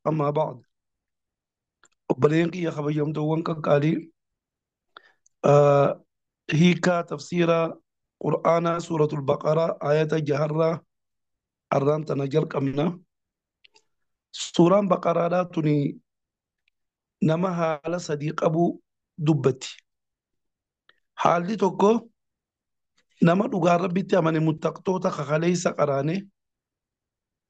أما بعد وبلينك يا خبيم دوانك قالي آه هيكا تفسير قرآن سورة البقرة آية جهرة أران تنجر كمنا سورة بقرة لا تني نما على صديق أبو دبتي حالي توكو نما دوغا ربي تامن متقطو تخليس قرانه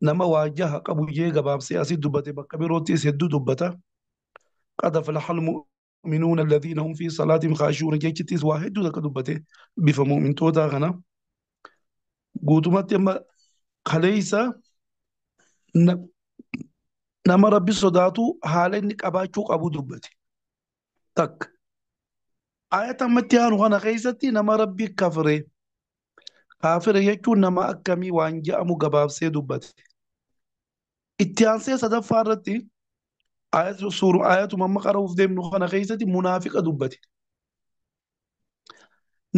نما واجه أبو جيغا باب سياسي دبتي بكبيروتي سيدو دبتا قد أفلح المؤمنون الذين هم في صلاتهم خاشعون جيتيس واحد دوغا دبتي بفمو من توتا غنا guutumatti amma kaleessa na- nama rabbi sodaatu haala inni qabaachuu qabu dubbate. Takka ayata ammatti aanu kana keessatti nama rabbi kaafire jechuun nama akkamii waan je'amu gabaabsee dubbate. Itti aansee sadaffaa irratti ayatuma amma qara'uuf deemnu kana keessatti munaafiqa dubbate.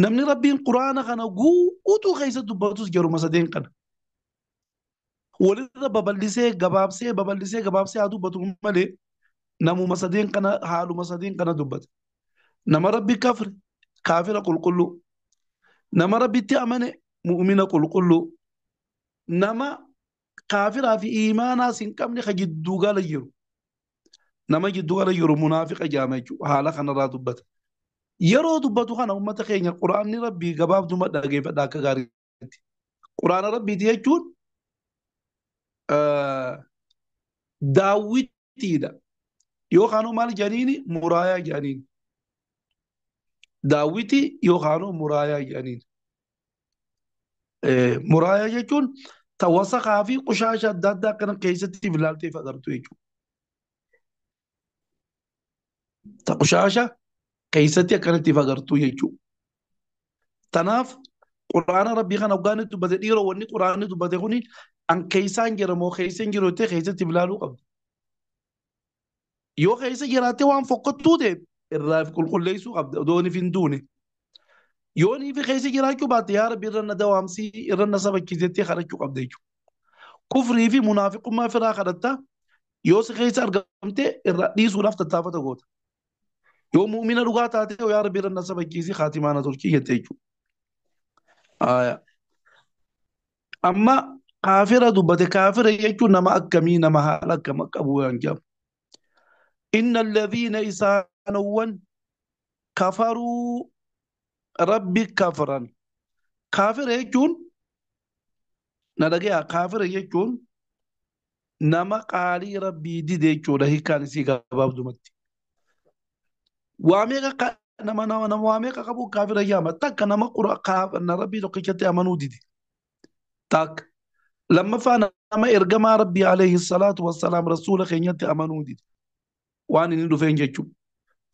Namni rabbiin quraana kana guutuu keessa dubbatus jaruma sadeen kana. Walirra babal'isee gabaabsee haa dubbatu malee namuma sadeen kana haaluma sadeen kana dubbate. Nama rabbi kaafira qulqulluu nama rabbitti amane mu'mina qulqulluu nama kaafiraa fi iimaanaas hin qabne ka jidduu gala jiru nama jidduu gala jiru munaafiqa jaama jechuudha haala kanarraa dubbata yeroo dubbatu kana ummata keenya quraanni rabbii gabaabduma dhageeffadha akka gaariitti quraana rabbiiti jechuun daawwitiidha yookaan maal jedhaniini muraayaa jedhaniini daawwiti yookaan muraayaa jedhaniini muraayaa jechuun tawwasakaa fi qushaasha adda addaa akkana keessatti ilaalteef agartu jechuudha. Ta qushaasha keessatti akkanatti agartu jechuudha. Tanaaf quraana rabbii kana hoggaan itti dubbate dhiiroo wanni quraanni dubbate kuni an keessaan jira moo keessa hin jiru jettee keessatti ilaaluu qabdu. Yoo keessa jiraattee waan fokkottuu ta'e irraa qulqulleessuu qabda odoo hin duune. Yoo ni fi keessa jiraachuu baatte yaa rabbi irra na dawaamsii irra na sabachiisettee kadhachuu qabda jechuudha. Kufrii fi munaafiqummaa firaa kadhatta yoo si keessa argamte irraa dhiisuudhaaf tattaafata goota. Yoo mu'mina dhugaa taate yaa rabbi irra na sabachiisii haatimaana tolchii jette jechuudha. Amma kaafira dubbate kaafira jechuun nama akkamii nama haala akkam qabu waan jedhamu. Inna alladhiina isaanowwan kafaruu rabbi kafaran. Kaafira jechuun na dhagayaa kaafira jechuun nama qaalii rabbii dide jechuudha hiikkaan isii gabaabdumatti. Waa meeqa nama waa meeqa qabu kaafira jedhama takka nama na rabbii tokkichatti amanuu dide. Takka lammaffaa nama ergamaa rabbii alayhi salaatu wassalaam rasuula keenyatti amanuu dide. Waan inni dhufeen jechuudha.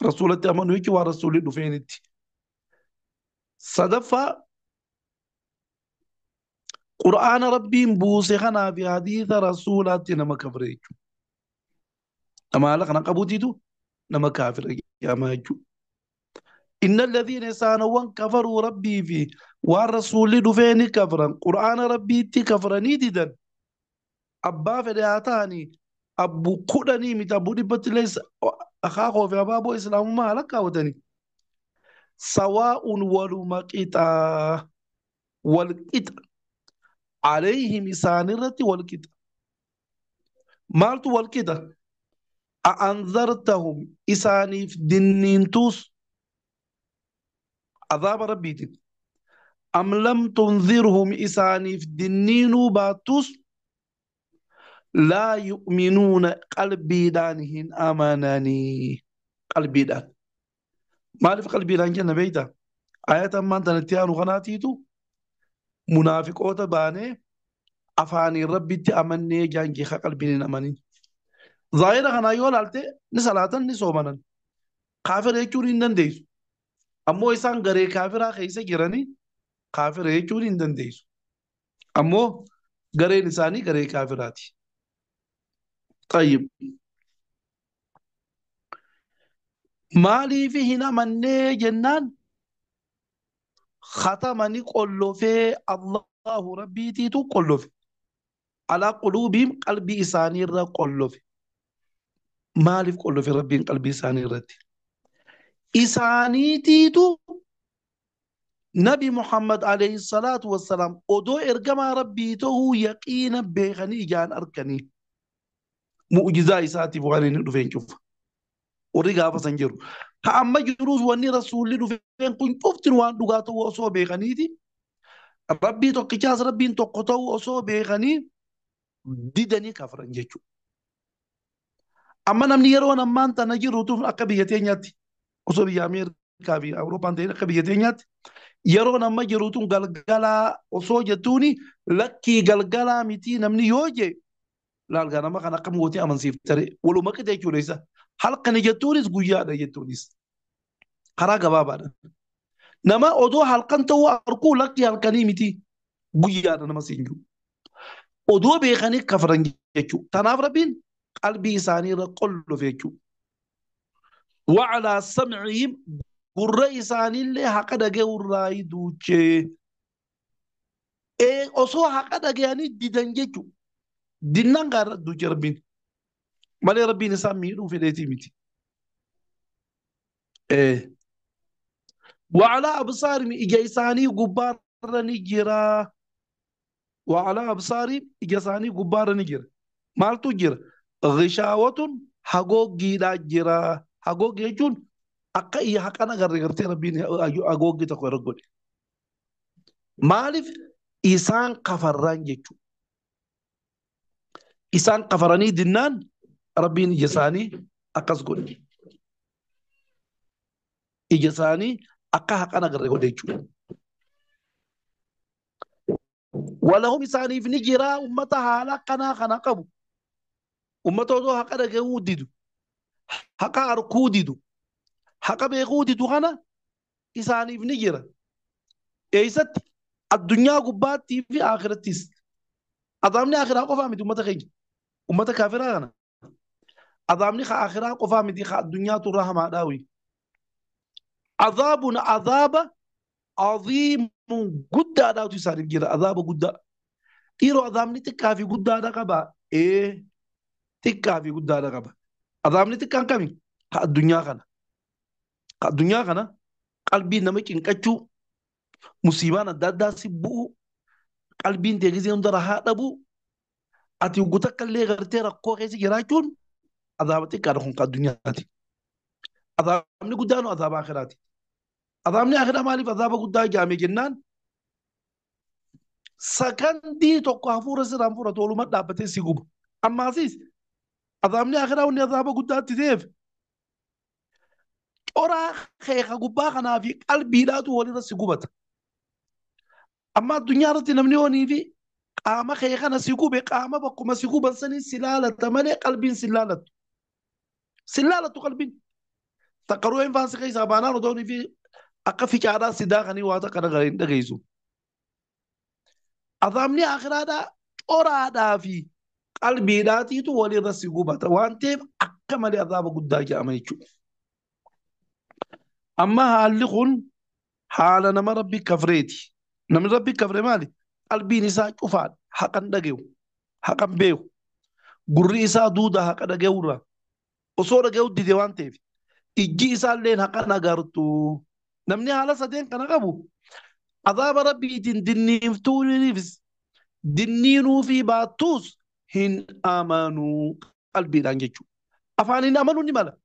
Rasuulatti amanuu jechuun waan rasuulli dhufeenitti. Sadaffaa qura'aana rabbiin buuse kanaa fi hadiisa rasuulaatti nama kafire jechuudha. Nama haala kana qabuutiitu nama kaafira jedhama jechuudha. Inna alladhiina isaanowwan kafaruu rabbii fi waan rasuulli dhufeeni kafiran qura'aana rabbiitti kafiranii didan abbaa fedhe haa ta'anii abbu kudhanii miti abbu dhibbatti illee akaakoo fi abaaboo islaamummaa haala kaawwatanii sawaa'un waluma qixaa walqixa عليهم إسانرة والكتاب مالت والكتاب أأنذرتهم إساني في دنينتوس عذاب ربيتك أم لم تنذرهم إساني في دنينو باتوس لا يؤمنون قلبي دانهن أماناني قلبي دان ما في قلبي دان جنة بيتا آية ما أنت نتيان غناتيتو munaafiqoota baanee afaaniin rabbitti amannee jaangee haa qalbiin hin amanin. Zaahira kanaa yoo ilaalte ni salaatan ni soomanan. Kaafira jechuun hin dandeessu. Ammoo isaan garee kaafiraa keessa jiranii kaafira jechuun hin dandeessu. Ammoo gareen isaanii garee kaafiraati. Tayyib. Maaliif hin amannee jennaan ختمني قلو في الله ربي تيتو قلو في على قلوبهم قلبي إساني را قلو في maaliif qollofe rabbiin qalbii isaanii irratti isaaniitiitu nabi Muhammad alayhi salaatu wassalaam odoo ergamaa rabbii ta'uu yaqiina beekanii ijaan arkanii mu'jizaa isaatiif waan inni dhufeen cufa warri gaafa san jiru ka amma jirus wanni rasuulli dhufeen kun cuftin waan dhugaa ta'uu osoo beekaniiti rabbii tokkichaas rabbiin tokko ta'uu osoo beekanii didanii kafran jechuudha. Amma namni yeroo ammaan tana jirutu akka biyya teenyaatti osoo biyya Ameerikaa fi Awurooppaan ta'in akka biyya teenyaatti yeroo amma jirutu galgalaa osoo jettuuni lakkii galgalaa miti namni yoo jee laalgaa nama kan akka mootii amansiiftare waluma qixee jechuudha isa halkani jettuunis guyyaadha jettuunis karaa gabaabaadha. Nama odoo halkan ta'uu arkuu lakkii halkanii miti guyyaadha nama siin jiru. Odoo beekanii kafran jechuudha. Tanaaf rabbiin qalbii isaanii irra qollofe jechuudha. وعلى سمعهم قرى إساني اللي حقا قراي دوچه أصو حقا يعني ديدن جيجو دينان غار دوچه ربين مالي ربين إسان ميرو في ديتي ميتي وعلى أبصارهم إجا إساني قبار نجرا وعلى أبصارهم إجا إساني قبار نجرا مالتو جرا غشاوة حقوق جيدا جرا hagoog jechuun akka iyya haqana gargartee rabbiin hagooggi tokko irra godhe. Maaliif isaan kafarraan jechuudha. Isaan kafaranii dinnaan rabbiin ija isaanii akkas godhe. Ija isaanii akka haqana gargar godhe jechuudha. Walahum isaaniif ni jira ummata haala kanaa kana qabu. Ummata odoo haqa dhagahuu didu. Haqa arkuu didu haqa beekuu didu kana isaaniif ni jira eeysatti addunyaa gubbaattii fi aakirattis adaabni aakiraa qofaa miti ummata keenya ummata kaafiraa kana adaabni ka aakiraa qofaa miti ka addunyaatu irraa hamaadhaawi adaabun adaaba aziimun guddaadhaatu isaaniif jira adaaba guddaa dhiiroo adaabni xiqqaa fi guddaadha qaba xiqqaa fi guddaadha qaba أضامني تكان كمي الدنيا خنا الدنيا خنا قلبي نمك إنكشوا مصيبان الدادا سبوا قلبي إنتجزي عند رهات أبو أتي وقتك اللي غرتي ركوا كيسي جراجون أضامتي كارهون كالدنيا هذه أضامني قدانو أضام آخراتي أضامني آخر مالي فضاب قدان جامي جنان سكن دي توقع فورة سرام فورة تولو ما دابتي سيقوب أما سيس أضامني آخر أوني أضاب قدان تديف أورا خيخا قبا خنا في قلبي لا تولي سيقوبت أما الدنيا رتي نمني وني في قام خيخا نسيقوب قام بقوم سيقوبا سني سلالة مالي قلبين سلالة قلبين تقروين فاسقي سابانا ردوني في أقفي كارا سداخني واتا كنا غرين دغيزو أضامني آخر هذا أورا دافي قلبي لا تيتو ولي رسيقوبات وانتيب أكمل أضاب قداجة أميشو أما هاللخون حالا نما ربي كفريتي نما ربي كفري مالي قلبي نساء كفاد حقا دقيو حقا بيو قري إساء دودا حقا دقيو را وصورة قيو دي ديوان تيفي إجي إساء اللين حقا نغارتو نمني حالا سدين كان قبو عذاب ربي دنين فتوني نفس دنينو في باتوس هن آمانو قلبي لان جيجو أفاني نامنو نمالا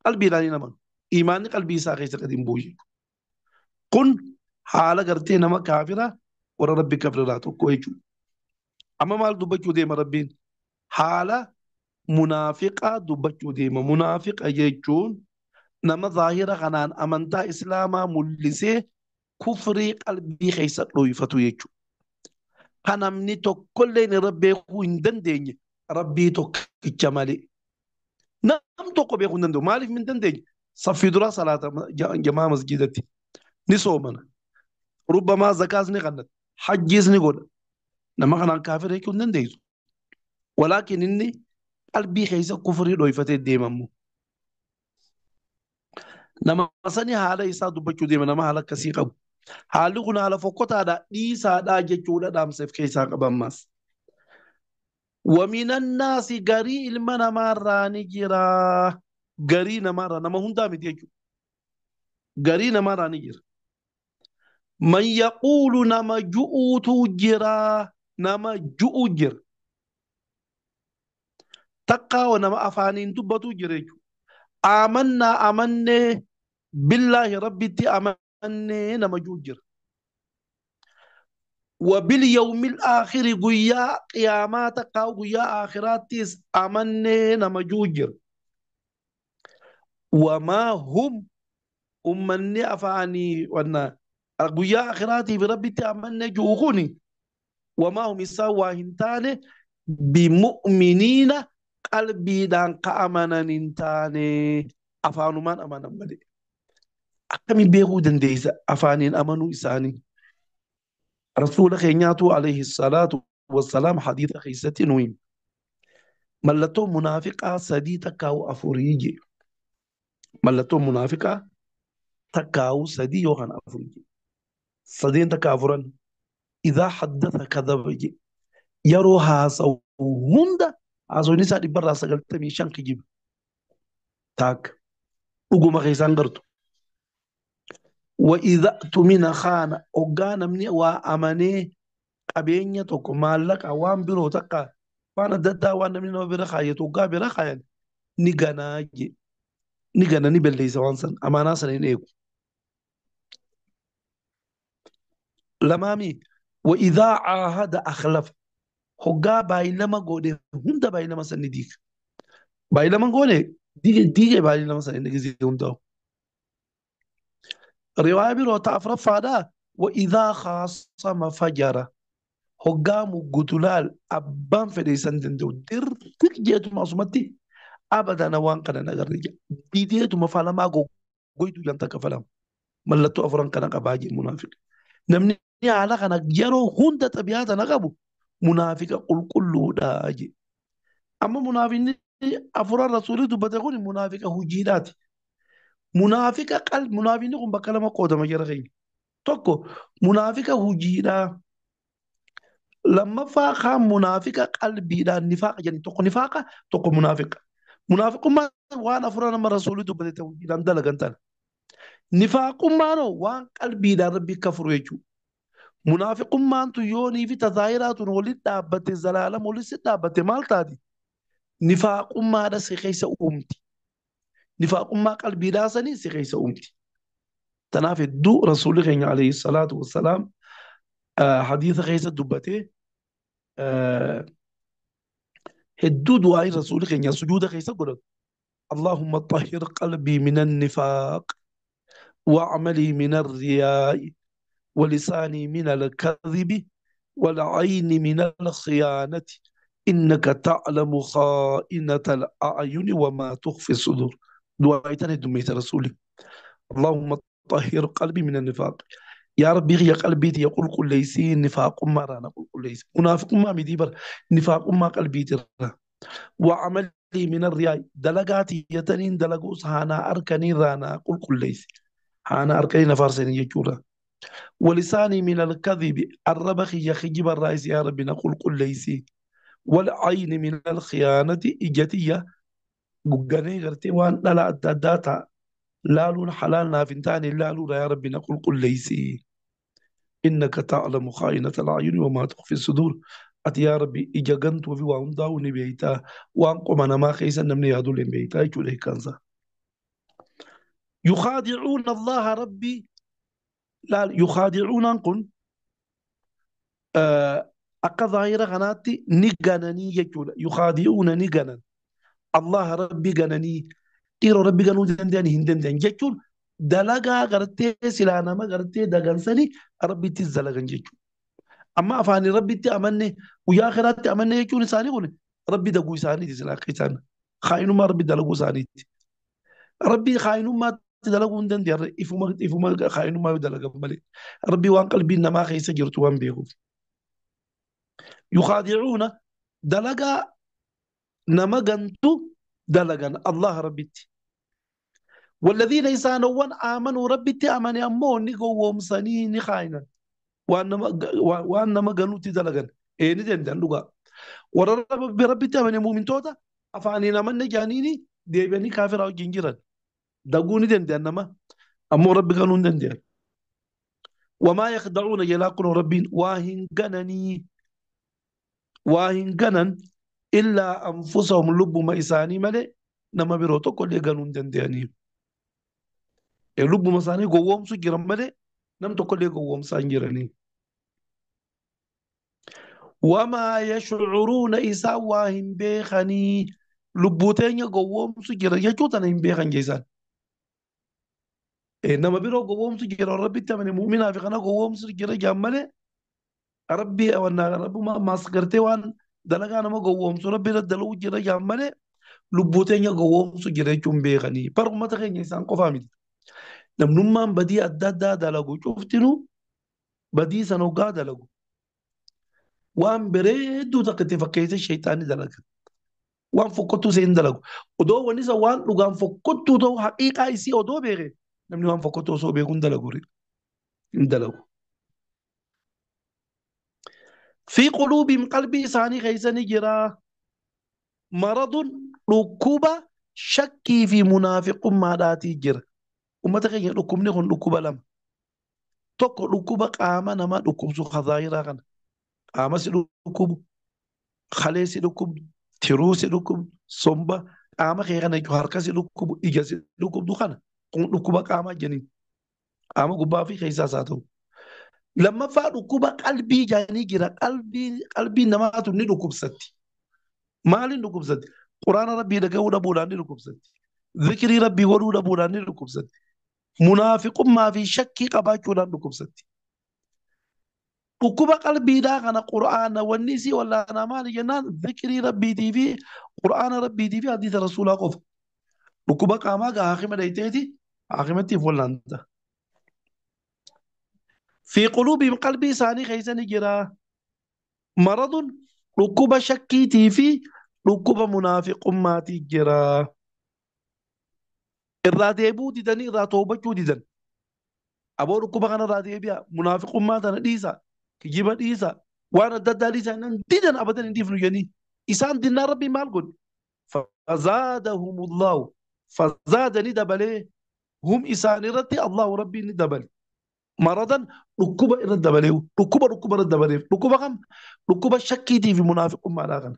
قلبي لان نامنو إيماني قلبي ساقي سقدين بوجي كن حالا قرتي نما كافرة ورا ربي كفراتو كويجو أما مال دبجو ديما ربين حالا منافقة دبجو ديما منافق أجيجون نما ظاهرة غنان أمنتا إسلاما ملسي كفري قلبي خيسا رويفتو يجو kanamni tokkollee ni rabbii beekuu hin dandeenye rabbii tokkicha malee nam tokko beekuu hin danda'u maaliif hin dandeenye saffii dura salaata jamaa masjidatti ni soomana rubbamaa zakaas ni qannata hajjiis ni godha nama kanaan kaafira jechuu hin dandeessu walaakin inni qalbii keessa kufrii dhoyfatee deemamu nama sani haala isaa dubbachuu deema nama haala akkasii qabu haalli kun haala fokkotaadha dhiisaadha jechuudha dhaamseef keessaa qabammas ومن الناس غري المنا مرة نجرا غرينا مرة نما هندا متيجو غرينا مرة نجرا من يقول نما جؤوت جرا نما جؤ جر تقى ونما أفانين دبتو جريجو آمنا أمني بالله ربي تي أمني نما جو جر وباليوم الآخر قيا قيامات قاو قيا آخرات تيس أمني نما جو جر وما هم أمني أفاني وانا قيا آخراتي بربي تي أمني جوخوني وما هم يساوى هنتاني بمؤمنين قلبي دان كأمنا ننتاني أفانو من أمانا ملي أكمل بيهو دنديسة أفانين أمانو إساني رسول خينياتو عليه الصلاة والسلام حديث خيسة نويم ملتو منافقة سدي تكاو أفوريجي ملتو منافقة تكاو سدي يوغان أفوريجي سدين تكافران إذا حدث كذب يرو هاسو هند هاسو نسا دي برا سغلتمي شانك جيب تاك أقوم خيسان قرتو وإذا تمنى خان أغانا مني وأماني qabeenya tokko maallaqa waan biroo takka waan adda addaa waan namni nama bira kaayatu waggaa bira kaayan ni ganaa je ni gana ni balleessa waan san amaanaa sana hin eegu lamaami وإذا عاهد أخلف hoggaa baay'ilama godhe hunda baay'ilama san ni diiga baay'ilama godhe diige baay'ilama san inni gizee hundaa'u riwaayaa biroo ta afraffaadhaa وإذا خاصم فجر hoggaa muggutulaal abbaan fedhe isan danda'u dirrik jeetuma asumatti abadana waan kana nagarre diideetuma falamaa goytu janta kafalamu mallattoo afuran kana qabaa jee munaafiqa namni haala kana yeroo hunda xabiyaa tana qabu munaafiqa qulqulluudha jee amma munaafiqni afuran rasuulii dubbate kun munaafiqa hujiidhaati munaafiqni kun bakka lama qoodama jara keenya tokko munaafiqa hujiidhaa lammaffaa kaan munaafiqa qalbiidhaan nifaaqa jedhani tokko nifaaqa tokko munaafiqa munaafiqummaan waan afuran nama rasuulii dubbate ta'uudhaan dalagan tana nifaaqummaanoo waan qalbiidhaan rabbi kafuru jechuudha munaafiqummaantu yoonii fi tazaahiraatuun walitti dhaabbate zalaalam walitti dhaabbate maal taati nifaaqummaadha si keessa uumti nifaaqummaa qalbiidhaa sanii si keessa uumti tanaaf hedduu rasuulli keenya alayhi salaatu wassalaam hadiisa keessa dubbatee hedduu du'aayi rasuulli keenya sujuuda keessa godhatu اللهم طهر قلبي من النفاق وعملي من الرياء ولساني من الكذب والعين من الخيانة إنك تعلم خائنة الأعين وما تخفي الصدور دعايتنا دميت رسولي اللهم طهر قلبي من النفاق يا ربي يا قلبي يقول كل ليس نفاق ما رانا قل ليس منافق ما مديبر نفاق ما قلبي ترى وعملي من الرياء دلقاتي يتنين دلقوس هانا أركني رانا قل كل ليس هانا أركني نفرسني يجورا ولساني من الكذب الربخ يخجب الرئيس يا ربي نقول كل ليس والعين من الخيانة إجتية قني غرتي وان لا داتا لالون حلال نافنتاني لالون يا ربي نقول قل ليس إنك تعلم خائنة الأعين وما تخفي الصدور أتي يا ربي إجاقنت وفي وان داوني بيتا وان قمنا ما خيسا نمني يهدول بيتا يجو ليه كانزا يخادعون الله ربي لا يخادعون أنكم أكا ظاهرة غناتي نغنني يجولا يخادعون نغنن الله ربي غنني تيرو ربي غنو دندن هندن جچون دلغا غرتي سلانا ما غرتي دغنسني ربي تزلغن جچون اما افاني ربي تي امني ويا اخرات امني جچون ساني قول ربي دغو ساني دي سلا كيسان خاينو ما ربي دلغو ساني ربي خاينو ما تدلغو هندن دير افما خاينو ما دلغ ملي ربي وان قلبي ما خيس جرتو وان بيغو يخادعون دلغا نمغنتو دلغن الله ربيتي والذين يسانون آمنوا ربيتي أمني أمو نيكو ومساني نخاينا وأنما قنوتي دلغن إيه ندين دلغا warra rabbitti amane muumintoota afaaniin amanne jaaniini deebi'anii kaafira wajjin jiran daguu ni danda'an nama ammoo rabbi kanuu hin danda'an. وما يخدعون جلاكم ربين واهن جنن إلا أنفسهم لب ما إساني ملي نما بيروتو كل جنون دندياني لب ما إساني قوام سجرم ملي نم تقول قوام سانجرني وما يشعرون إسا واهن بيخني لبوتين قوام سجرم يجوتنا إن بيخن جيسان نما بيرو قوام سجرم ربي تمني مؤمنا في خنا قوام سجرم جمالي ربي وانا ربي ما سكرتي وان دلقا نما قوام سو ربي ردلو جرا جمالي lubbuuteen gowwoomsu jira jechuun beekanii barumata keenya isaan qofaa miti namnummaan badii adda addaa dalagu cuftinu badii san hoggaa dalagu waan bareedduu takka itti fakkeessa sheeyxaanni dalaga waan fokkottuu seen dalagu odoo wanni isa waan dhugaan fokkottuu ta'u haqiiqaa isii odoo beeke namni waan fokkottuu osoo beeku hin dalagu fi quluubihim qalbii isaanii keessa ni jira maradun dhukkuba shakkii fi munaafiqummaadhaatii jira. Uummata keenya dhukkubni kun dhukkuba lama. Tokko dhukkuba qaama namaa dhukkubsu khazaayiraa kana. Qaama si dhukkubu, kalee si dhukkubu, tiruu si dhukkubu, somba qaama kee kana jechuun harka si dhukkubu, ija si dhukkubdu kana. Kun dhukkuba qaamaa jeniin. Qaama gubbaa fi keessaas haa ta'u. Lammaffaa dhukkuba qalbii jaanii jira. Qalbii namaatu ni dhukkubsatti. Maaliin dhukkubsatti? Quraana rabbii dhagahuu dhabuudhaan ni dhukkubsatti. Zikirii rabbii godhuu dhabuudhaan ni dhukkubsatti. Munaafiqummaa fi shakkii qabaachuudhaan dhukkubsatti. Dhukkuba qalbiidhaa kana quraana wanni isii wallaanaa maali jennaan zikirii rabbiitii fi quraana rabbiitii fi hadiisa rasuulaa qofa. Dhukkuba qaamaa gaa haakima dhayiteeti haakimattiif wallaanta. Fi quluubihim qalbii isaanii keessa ni jira. Maradun dhukkuba shakkiitii fi dhukkuba munaafiqummaatii jira. Irraa deebuu didanii irraa toobachuu didan. Aboo dhukkuba kana irraa deebi'a munaafiqummaa tana dhiisa kijiba dhiisa waan adda addaa dhiisa nan didan abadan hin dhiifnu jennii isaan dinnaa rabbii maal godhe fazaadahumullahu fazaada ni dabalee hum isaan irratti allahu rabbii ni dabale maradan dhukkuba irratti dabalee dhukkuba irratti dabaleef dhukkuba kam dhukkuba shakkiitii fi munaafiqummaadhaa kana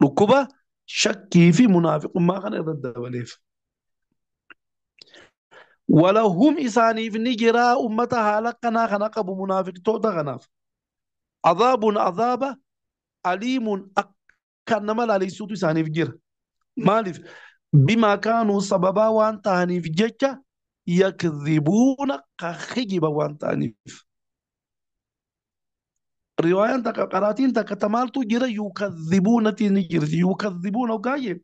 dhukkuba shakkii fi munaafiqummaa kana irratti dabaleef. ولهم إساني في نجرا أمتها لقنا خنقب منافق توتا غناف عذاب أليم كان مال علي سوت إساني في جرا مالف بما كانوا سببا وان تهني في ججة يكذبون كخجب وان تهني رواية تك قراتين تك تمالتو جرا يكذبون تنجر يكذبون وقايب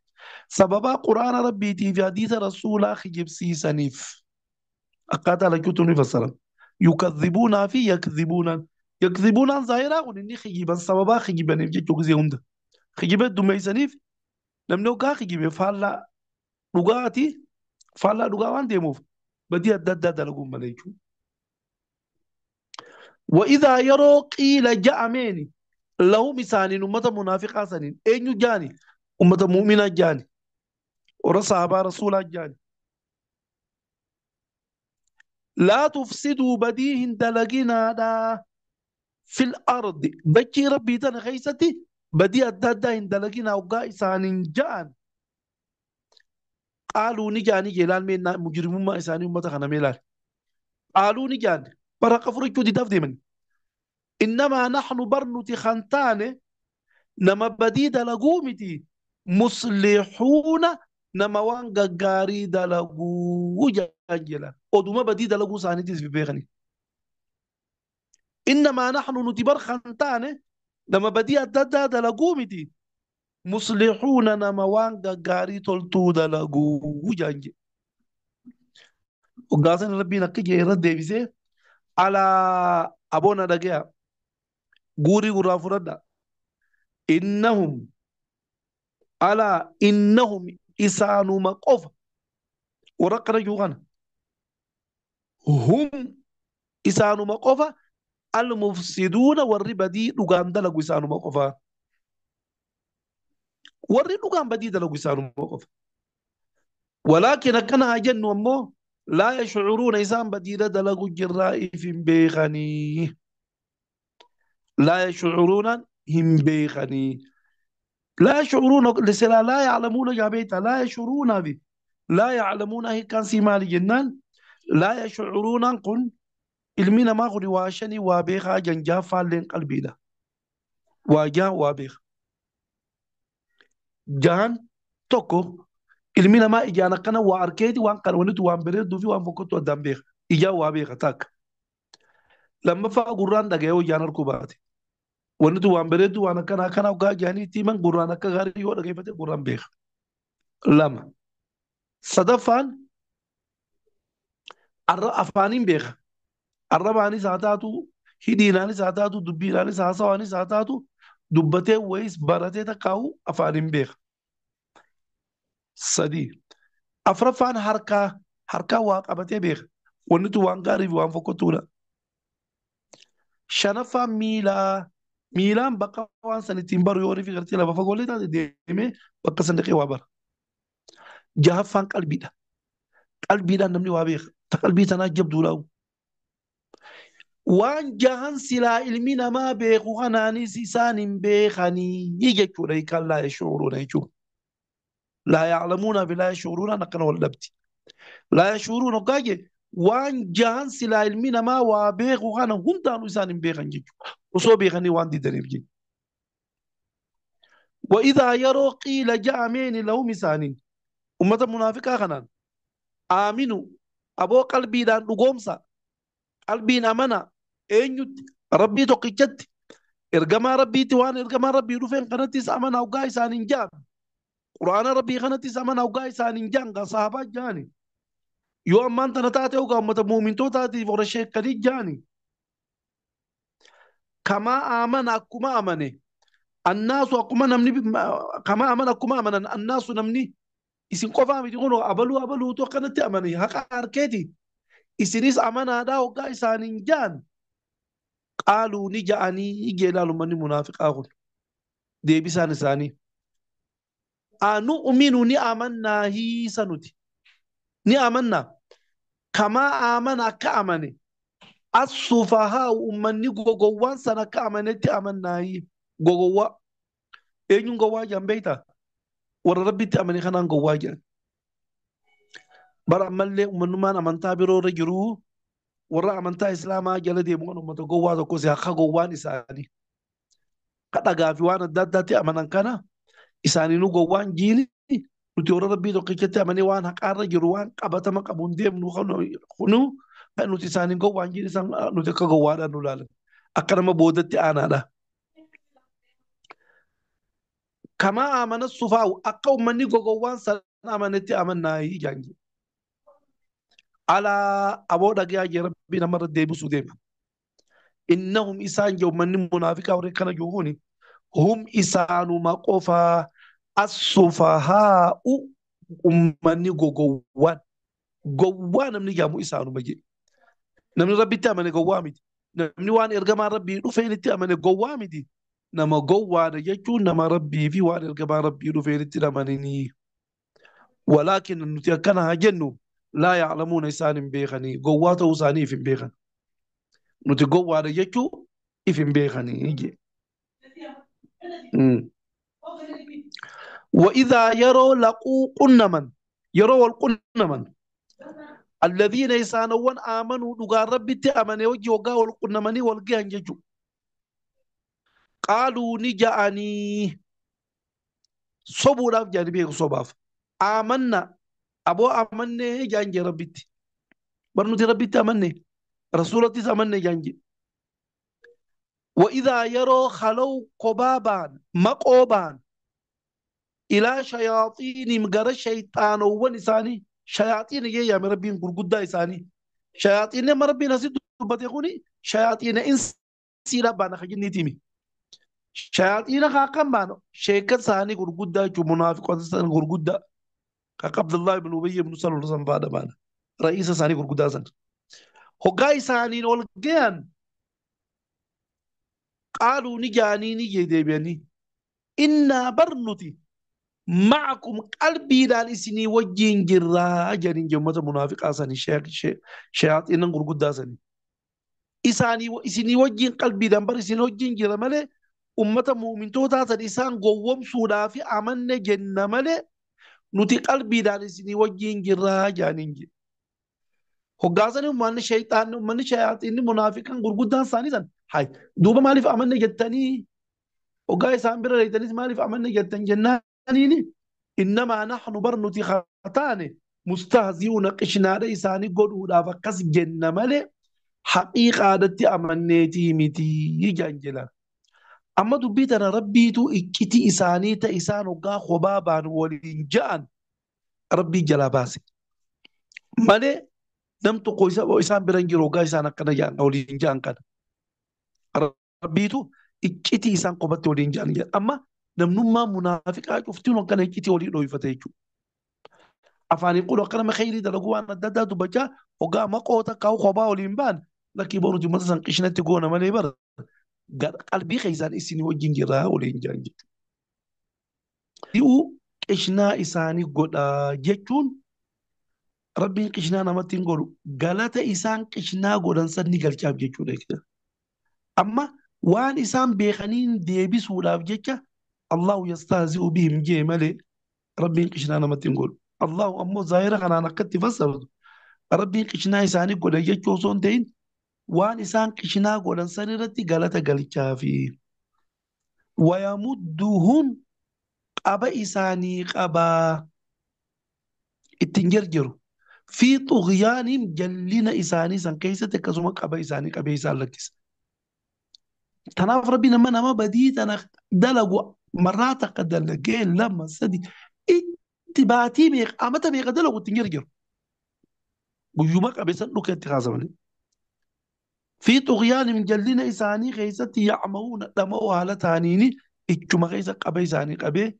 سببا قرآن ربي تي في حديث رسول خجب سيسانيف أقاتا لكتوني فسرا يكذبون في يكذبون ظاهرا ونني خجيبا سببا خجيبا نفجي جوكزي هندا خجيبا دميسانيف لم نوكا خجيبا فالا لغاتي فالا لغاوان ديموف بدي أدد لغم مليكو وإذا يروا قيل جاء لهم إسانين أمة منافقة سنين أين جاني أمة مؤمنة جاني ورصحابة رسول جاني لا تفسدوا بديهن دلقنا دا في الأرض بكي ربي تنخيستي بدي أدادهن دلقنا وقا إسانين جان قالوا نجاني جلال من مجرمون ما إساني أمتخنا ميلال قالوا نجاني برق فريكو دي تفدي من إنما نحن برنتي خانتاني نما بدي دلقومتي مصلحون nama waan gaggaarii dalaguu jaajila oduma badii dalaguu isaaniitis beekani innamaa naxnu nuti barkan taane nama badii adda addaa dalaguu miti muslihuuna nama waan gaggaarii toltuu dalaguu jaanje hoggaasan rabbiin akka jee irra deebisee alaa aboona dhagaya guurii gurraa fudhadha innahum alaa innahum إسانوما قف ورقنا جوغانا هم إسانوما قف المفسدون والربدي لغان دلقوا إسانوما قفا warri dhugaan badii dalagu isaanummoo qofa. ولكن كان جن ومو لا يشعرون إسان بديلة دلقوا الجراء في بيخني، لا يشعرون هم بيخني، لا يشعرون لسلا لا يعلمون جابيتا لا يشعرون به، لا يعلمون هي كان سيمال جنان، لا يشعرون قل المين ما قل واشني وابيخا جنجا فالين قلبي ده واجا وابيخ جان توكو المين ما إجانا كان واركيتي وان كان ونتو وان بريدو في وان فكتو الدنبيخ إجا وابيخ تاك لما فا قران دقيقو جانا ركوباتي ونتو وان بريدو وانا كان وقا جاني تيمن قران أكا غاري يو دقيفتي قران بيخ لما صدفان أفانين بيخ الرباني ساتاتو هديناني ساتاتو دبيناني ساسواني ساتاتو دبته ويس برته تكاو أفانين بيخ سدي أفرفان حركة واقبته بيخ ونتو وان غاري وان فكتولا شنفا ميلان بقى وان سنتين بارو يوري في غرتي لما فقولي تا ديمي بقى سندقي وابر جهفان قلبي ده نمني وابيخ تقلبي تناجب دولاو وان جهان سلا علمنا ما بيخو خناني سيسان بيخني يجي كوري كان لا يشعرون يجو لا يعلمون بلا يشعرون نقنا واللبتي لا يشعرون قاجي وان جهان سلا علمنا ما وابيخو خنا هم دانو سان بيخن يجو وصو بيخني وان دي دريب جي وإذا يروا قيل جاء مين له مسانين أمة منافقة خنان آمنوا أبو قلبي دان رقومسا قلبي أمنا أينيوت ربي توقيتت إرجما ربي توان إرجما ربي رفين قناتي سامنا أوجاي سانينجان قرآن ربي قناتي سامنا أوجاي سانينجان كصحابة جاني يوم ما أنت نتاتي أوجا أمة مؤمن توتاتي ورشة كدي جاني كما آمن أكما آمنه الناس أكما نمني كما آمن أكما آمن الناس نمني isin qofaa miti kun abaluu to kanatti amane haqa harkeeti isinis amanaa dhaa hoggaa isaaniin jaan qaaluu ni ja'anii geelaalu manni munaafiqaa kun deebisaan isaanii anu uminu ni amannaa hiisa nuti ni amannaa kamaa amana akka amane assufahaa ummanni gogowwaan san akka amanetti amannaa gogowwaa eenyuun gowwaa jaan beeytaa warra rabbitti amane kanaan gowwaa jedhan bara ammallee uummanummaan amantaa biroo irra jiru warra amantaa islaamaa jala deemu kan uummata gowwaa tokkos akka gowwaan isaanii kadhagaa fi waan adda addaatti amanan kana isaaniinuu gowwaan jiini nuti warra rabbii tokkichatti amanee waan haqaarra jiru waan qabatama qabuun deemnu kunu kan nuti isaaniin gowwaan jiini san nuti akka gowwaadhaan nu ilaalan akka nama boodatti aanaadha. كما آمن الصفاء أقوم مني غوغوان سلام نتي آمنا يجانجي على أبو دقيا ربي نمر الديب سوديم إنهم إسان جو من منافقا وركنا جوهوني هم إسان مقوفا الصفاء أمني غوغوان نمني جامو إسان مجي نمني ربي تامني غوامي نمني وان إرغمان ربي رفين تامني غوامي دي nama gowwaadha jechuun nama rabbii fi waan ergamaa rabbii dhufeenitti amananii walaakin nuti akkana haa jennu laa yaclamuuna isaan hin beekanii gowwaa ta'uu isaanii if hin beekan nuti gowwaadha jechuu if hin beekanii je وإذا يروا لقوا قنما يروا والقنما الذين يسانون آمنوا دقا ربي تأمني وجه وقا والقنمني والقيان ججو قالوا نجاني صبوا لاف جانبي صباف آمنا أبو آمنا جانجي ربيتي برنوتي ربيتي آمنا رسولتي آمنا جانجي وإذا يروا خلو قبابان مقوبان إلى شياطين مقر الشيطان ونساني شياطين يا مربين قرقودا إساني شياطين مربين أسيد بتيخوني شياطين إنسي لبانا خجني تيمي شياطين خاقم بانو شيكت ساني غرغدا جو منافق سان غرغدا كاك عبد الله بن ابي بن سلول سان بادا بانا رئيس ساني غرغدا سان هوغاي ساني نولغيان قالوا نجاني نجي ديبياني إنا برنتي معكم قلبي دان إسني وجين جرا جرين جمة منافق أساني شياطين غرقود داسني إسني وجين قلبي دان بر إسني وجين جرا ملي أمة مؤمن توتا إسان قوم سودا في أمن جنة ملي نتي قلبي دان إسني وجين جرا جانين جي هقاسني من شياطين منافقا غرقود داساني سن هاي دوبا مالي في أمن جتني وقاي سامبر ريتني مالي في أمن جتن جنانيني إنما نحن برنتي خطاني مستهزئون قشنا ليساني قدودا فقس جنة ملي حقيقة دتي أمنيتي متي يجانجلا أما دبيتنا ربيتو إكتي إساني تا إسان وقا خبابان ولنجان ربي جلاباسي ملي نمتو قويسا وإسان برنجي روغا إسان أكنا جان ولنجان كان ربيتو إكتي إسان قبط ولنجان جان أما نمنما منافقات وفتون وكان إكتي ولي رويفتيجو أفاني يقولوا كلام خيري دلقوا أنا دادا دبجا وقا ما قوتا كاو خبا ولينبان لكن بورو جمعة سان قشنا تقونا مالي بر قلبي خيزان إسيني وجين جرا ولين ديو قشنا إساني قد جيتون ربي قشنا نمتين قولوا غلطة إسان قشنا قدن سني قلتاب جيتون كده أما وان إسان بيخنين ديبي سولاف جيتش الله يستهزئ بهم جي مالي ربي قشنا نمتين قولوا الله أمو ظاهرة أنا نكت فسر ربي قشنا إساني قد جيتشو صون تين وان إسان قشنا قدن سنرتي غلطة قلتشافي ويمدهم أبا إساني أبا التنجرجر في طغيان جلنا إساني سان كيسة تكسمك أبا إساني أبا إسان لكس تناف ربنا ما بديت أنا دلقوا مرات قدر لقين لما سدي اتباتي ميق أمتا ميق دلقوا التنجرجر ويومك أبا إسان لك اتخاذ في طغيان من جلنا إساني كيسة يعمون دمو على تانيني إجما كيسة أبا إساني أبا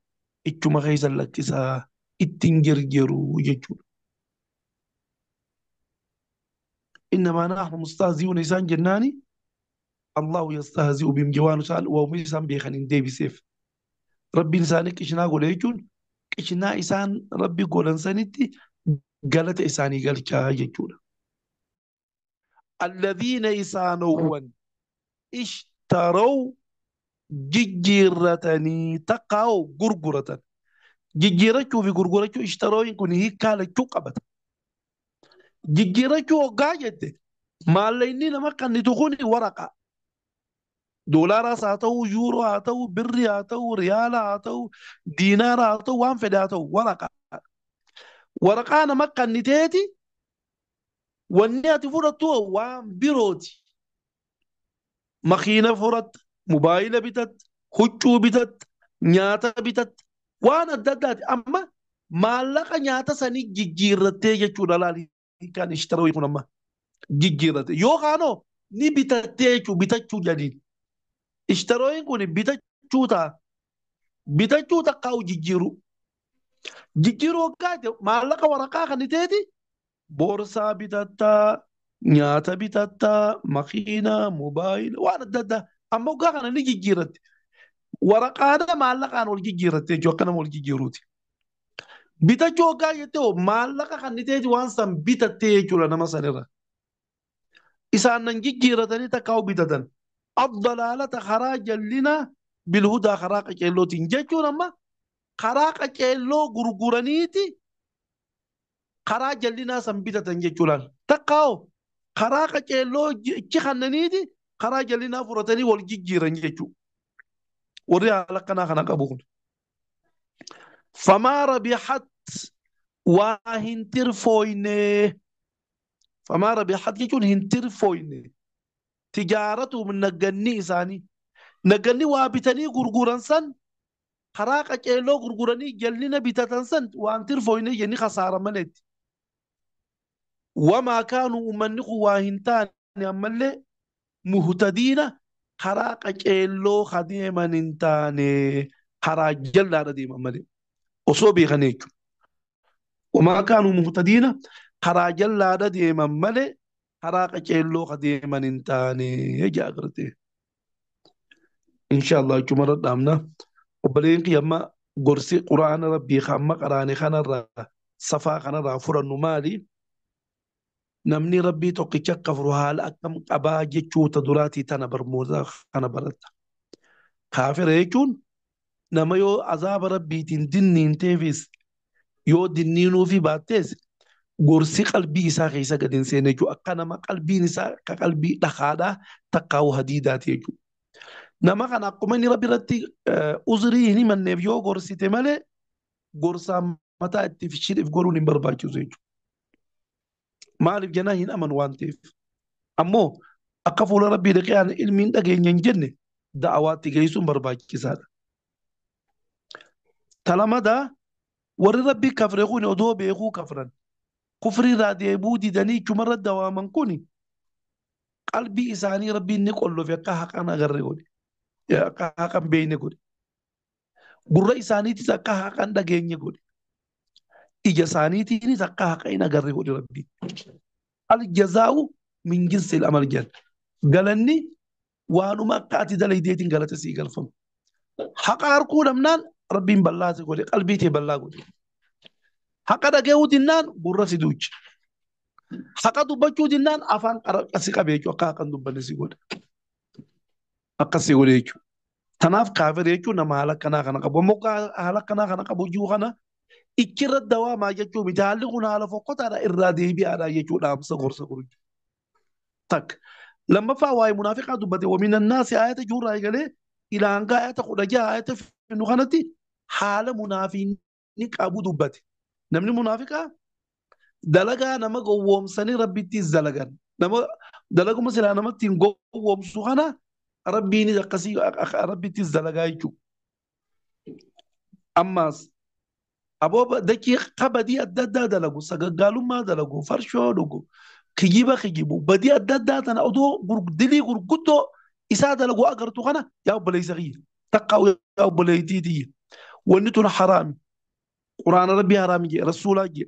إجما كيسة لكسا التنجرجر يجول إنما نحن مستهزئون إسان جناني الله يستهزئ بهم جوان سال وميسان بيخنين دي بسيف ربي إنساني كشنا قول يجون كشنا إسان ربي قول إنسانيتي قالت إساني قال كا يجون الذين إسانوا اشتروا ججيرتني تقاو غرغرة ججيرتو في غرغرة اشتروا يكون هي كالة قبت ججيرتو قاعدة ما ليني لما كان تكوني ورقة دولار ها يورو ها بري ها ريال ها دينار ها وان فدا ها ورقة ورقة أنا ما كان نتاتي والنيات فرطوا وان بيروتي مخينة فرط موبايل بتت خجو بتت نياتا بتت وانا الدادات أما ما لقى نياتا سني جيجيرتي يجونا لالي كان اشتروا يكون أما جيجيرتي يو خانو ني بتتيجو بتتشو جديد اشتروا يكون بتتشو تقاو جيجيرو جيجيرو كاتي ما لقى ورقا خنتيتي بورصة بتتا نياتا بتتا مخينة موبايل وانا الدادا أما وقاقنا ني جيجيرتي ورقا هذا ما لقى أنا والجيجيرتي جو كنا والجيجيروتي بتتشو كاتي ما لقى خنتيتي وانسان بتتيجو لنا مثلا إسان نجيجيرتني تقاو بتتن الضلالة خراجا لنا بالهدى خراق كيلو تنججو لما خراق كيلو غرغرانيتي خراجا لنا سنبتة تنججو لنا تقاو خراق كيلو جخنانيتي خراجا لنا فرتني والجيجيران ججو وريا لقنا خناق أبوهن فما ربحت واهن ترفوينه فما ربحت يجون هنتر فوينه تجارته من نجني إساني نجني وابتني غرغران سن خراق كيلو غرغراني جلنا بتتن سن وانتر فوينه يعني خسارة ملت وما كانوا منخوا واهنتان أمله مهتدين خراق كيلو خديما انتاني خراج جل رديم أمله أصوبي خنيك وما كانوا مهتدين خراج جل رديم أمله خراق كيلو خديما انتاني يجي أغرتي إن شاء الله جمرة دامنا وبلين قيامة gorsi quraana rabbii hamma qaraane kanarraa safaa kanarraa furannu maali? Namni rabbii tokkicha akka furu haala akkam qabaa jechuu ta duraatii tana barmoota kana baratta. Kaafira jechuun nama yoo azaaba rabbiitiin dinniin teefis yoo dinniinuu fi baattees gorsi qalbii isaa keessa gad hin seene jechuudha. Akka nama qalbiin isaa akka qalbii dhagaadhaa takkaa'u hadiidaati jechuudha. Nama kana akkuma inni rabbi irratti uzrii hin himanneef yoo gorsite malee gorsaan mataa itti shidhiif godhuun hin barbaachisu jechuudha. Maaliif jennaan hin amanu waan ta'eef. Ammoo akka fuula rabbii dhaqee ilmi hin dhageenya hin jenne da'awaatti geessuun barbaachisaadha. Talamadaa warri rabbii kafre kun odoo beekuu kafran kufrii irraa deebuu didanii chumarra dawaaman kun qalbii isaanii rabbiin ni qollofe akka haqan agarre godhe. Akka haqan beeyne godhe. Gurra isaaniitis akka haqan dhageenye godhe. Ija isaaniitiinis akka haqa hin agarre godhe rabbiin. Aljazaa'u min jinsil amal jedhan. Galanni waanuma akka ati dalaydeetiin galata sii galfamu. Haqa harkuu dhabnaan rabbiin bal'aa si godhe qalbii tee bal'aa godhe. Haqa dhagahuu dinnaan gurra si duuche. Haqa dubbachuu dinnaan afaan si qabee jechuudha akka haqan dubbanne si godhe. Akkasii godhe jechuudha. Tanaaf kaafira jechuun nama haala kanaa kana qabu. Ammoo haala kanaa kana qabu jiru kana ichirra dawaamaa jechuu miti haalli kun haala fokkotaadha irraa deebi'aadha jechuudha amsa gorsa gurguddaa. Takka lammaffaa waa'ee munaafiqaa dubbate wamiin annaasi ayata juurraa eegalee ilaanga ayata kudha jaha ayata finnu kanatti haala munaafiqni qabu dubbate. Namni munaafiqaa dalagaa nama gowwoomsanii rabbittis dalagan. Nama dalaguma silaa namatti hin gowwoomsu kana rabbiinis akkasii rabbittis dalagaa jechuudha. Ammaas aboo dachii qabadii adda addaa dalagu sagaggaalummaa dalagu farshoo dhugu kijiba kijibu badii adda addaa tana odoo dilii gurguddoo isaa dalagu agartu kana yaa obboleessa kiyya takkaa yaa obboleettii tiyya wanni tun haraami quraana rabbii haraami jee rasuulaa jee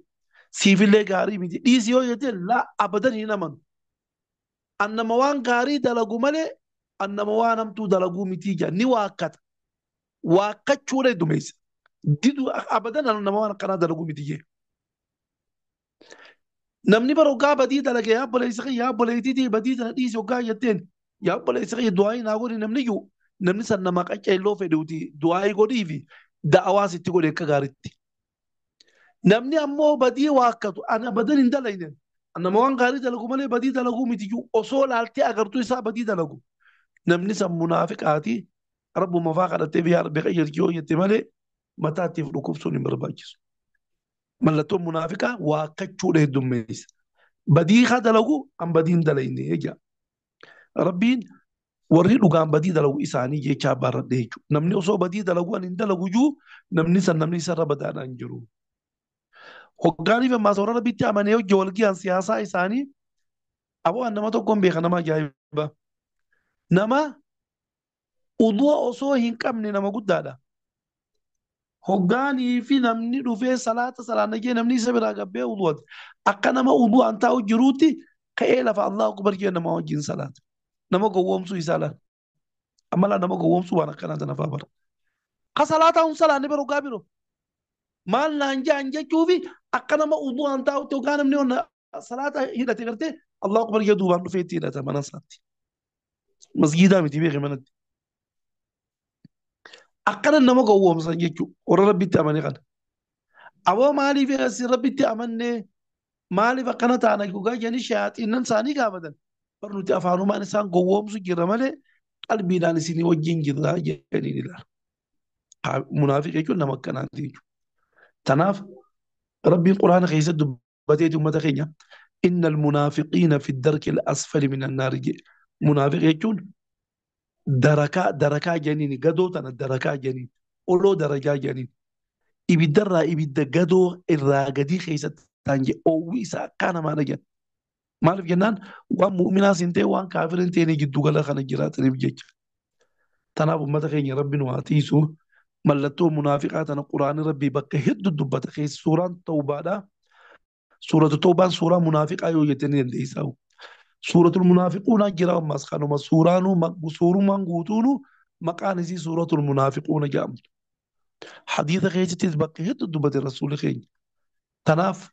siifillee gaarii miti dhiisi yoo jette laa abadan hin amanu annama waan gaarii dalagu malee annama waan hamtuu dalaguu miti jaa ni waakkata waakkachuudha heddumeessa didu abadan annama waan akkanaa dalaguu miti jee namni bara hoggaa badii dalage yaa obboleessa kiyya yaa obboleettii badii tana dhiisi hoggaa jetteen yaa obboleessa kiyya du'aayii naa godhi namni iyyuu namni san nama qaceelloo fedhuuti du'aayii godhii fi da'awaas itti godhe akka gaariitti. Namni ammoo badii waakkatu ana badan hin dalayne nama waan gaarii dalagu malee badii dalaguu miti iyyuu osoo laaltee agartuu isaa badii dalagu namni san munaafiqaati rabbuma faa kadhattee biyyaa rabbi qayyarki yoo jette malee mataattiif dhukkubsuun hin barbaachisu. Mallattoon munaafiqaa waakkachuudha heddummeessa. Badii haa dalagu an badii hin dalayne jecha. Rabbiin warri dhugaan badii dalagu isaanii jechaa baradhe jechuudha. Namni osoo badii dalagu an hin dalagu iyyuu namni san namni isarra badaadhaan jiru. Hoggaaniif ammaa soora rabbitti amanee hojii walgiyaan siyaasaa isaanii aboo nama tokkoon beeka nama ajaa'iba. Nama uduu osoo hin qabne nama guddaadha. Hoggaanii fi namni dhufee salaata salaanagee namni isa biraa gabbee uduwate akka nama uduu an taa'u jiruutti ka'ee lafa Allahu akbar jee nama wajjin salaata. Nama gowwoomsuu isaa laata. Ammalaa nama gowwoomsuu waan akkanaata nafaa bara. Ka salaataa hun salaanne bara hoggaa biroo. Maal naan jaan jechuufi akka nama uduu an taa'utti hoggaa namni onna salaata hidhate gartee Allahu akbar jee duubaan dhufee itti hidhata mana isaatti. Masgiidaa miti beeke manatti. Akkana nama gowwoomsan jechuudha warra rabbitti amane kana. Aboo maaliif asi rabbitti amanne maaliif akkana taana gogaa jedhanii shayaaxiinan isaanii gaafatan. Bar nuti afaanumaan isaan gowwoomsu jirra malee qalbiidhaan isinii wajjin jirra jedhanii ilaala. Munaafiq jechuun nama akkanaati jechuudha. Tanaaf rabbiin quraana keessatti dubbateeti uummata keenya innal munaafiqiina fi darkil asfali minan naari jedhe. Munaafiq jechuun darakaa janiin gadoo tana darakaa janiin oloo darajaa janiin ibiddarraa ibidda gadoo irraa gadii keessatti taan jee oowwi isaa akka namaa dhagan. Maaliif jennaan waan mu'minaas hin ta'e waan kaafira hin ta'e gidduu gala kana jiraataniif jecha. Tanaaf uummata keenya rabbi nu haa tiisu mallattoo munaafiqaa tana quraanni rabbii bakka hedduu dubbata keessa suuraan tawbaadhaa. Suuratu tawbaan suuraa munaafiqaa yoo jettanii dandeessaa. Suuratul munaafiquuna jira ammas kanuma suuraan guutuunu maqaan isii suuratul munaafiquuna jedhamtu. حديث خيجتي بقى هدو دبت الرسول خيج تناف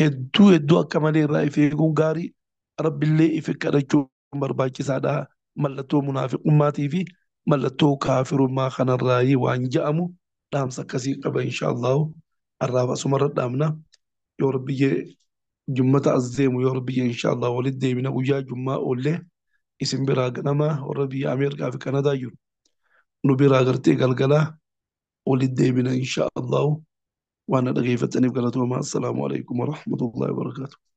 هدو أكمل رأي فيكم قاري رب اللي يفك رجو برباكي سادا ملتو منافق ماتي في ملتو كافر ما خان الرأي وان جامو دام سكسي قبا إن شاء الله الرافع سمر دامنا يا ربي جمعة الزيم يا ربي إن شاء الله ولد دي من وجا جمعة أولي اسم براغ نما وربي أمريكا في كندا يو نبي راغرتي قلقلا ولد دي من إن شاء الله وأنا رغيفتني بقلتهما السلام عليكم ورحمة الله وبركاته.